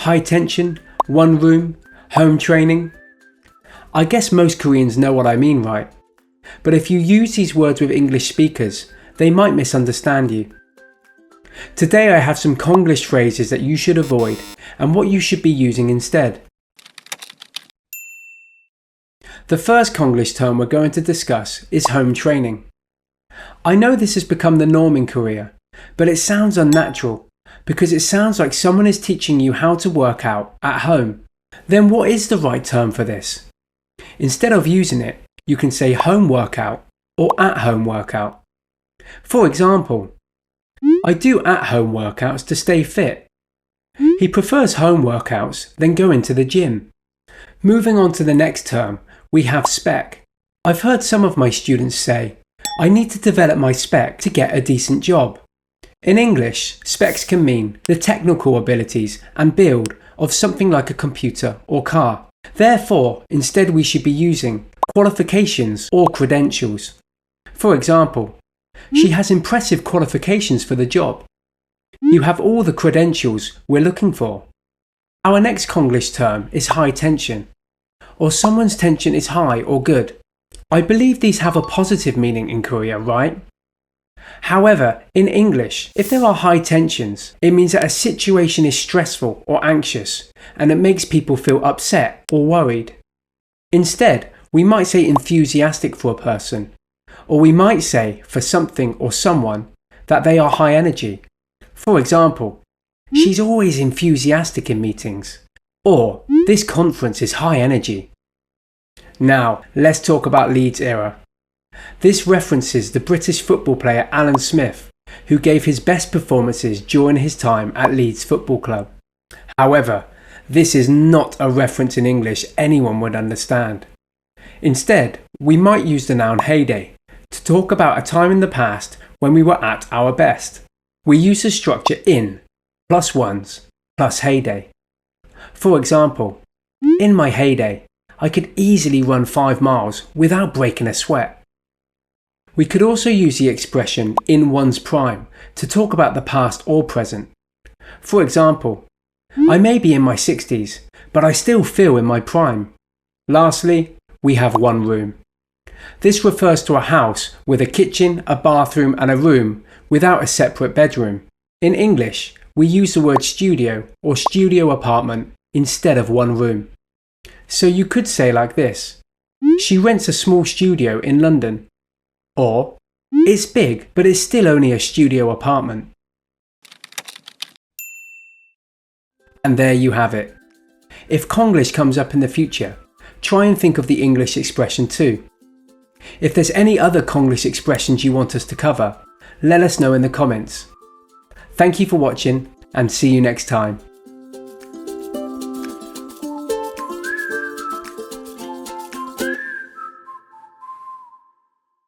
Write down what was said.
high tension, one room, home training. I guess most Koreans know what I mean, right? But if you use these words with English speakers, they might misunderstand you. Today I have some Konglish phrases that you should avoid and what you should be using instead. The first Konglish term we're going to discuss is home training. I know this has become the norm in Korea, but it sounds unnatural because it sounds like someone is teaching you how to work out at home. Then what is the right term for this? Instead of using it, you can say home workout or at-home workout. For example, I do at-home workouts to stay fit. He prefers home workouts than going to the gym. Moving on to the next term, we have spec. I've heard some of my students say, I need to develop my spec to get a decent job. In English, specs can mean the technical abilities and build of something like a computer or car. Therefore, instead we should be using qualifications or credentials. For example, she has impressive qualifications for the job. You have all the credentials we're looking for. Our next Konglish term is high tension, or someone's tension is high or good. I believe these have a positive meaning in Korea, right? However, in English, if there are high tensions, it means that a situation is stressful or anxious, and it makes people feel upset or worried. Instead, we might say enthusiastic for a person, or we might say for something or someone that they are high energy. For example, she's always enthusiastic in meetings, or this conference is high energy. Now, let's talk about Leeds era. This references the British football player Alan Smith, who gave his best performances during his time at Leeds Football Club. However, this is not a reference in English anyone would understand. Instead, we might use the noun heyday to talk about a time in the past when we were at our best. We use the structure in plus ones plus heyday. For example, in my heyday, I could easily run 5 miles without breaking a sweat. We could also use the expression in one's prime to talk about the past or present. For example, I may be in my 60s, but I still feel in my prime. Lastly, we have one room. This refers to a house with a kitchen, a bathroom and a room without a separate bedroom. In English, we use the word studio or studio apartment instead of one room. So you could say like this: she rents a small studio in London. Or, it's big, but it's still only a studio apartment. And there you have it. If Konglish comes up in the future, try and think of the English expression too. If there's any other Konglish expressions you want us to cover, let us know in the comments. Thank you for watching and see you next time.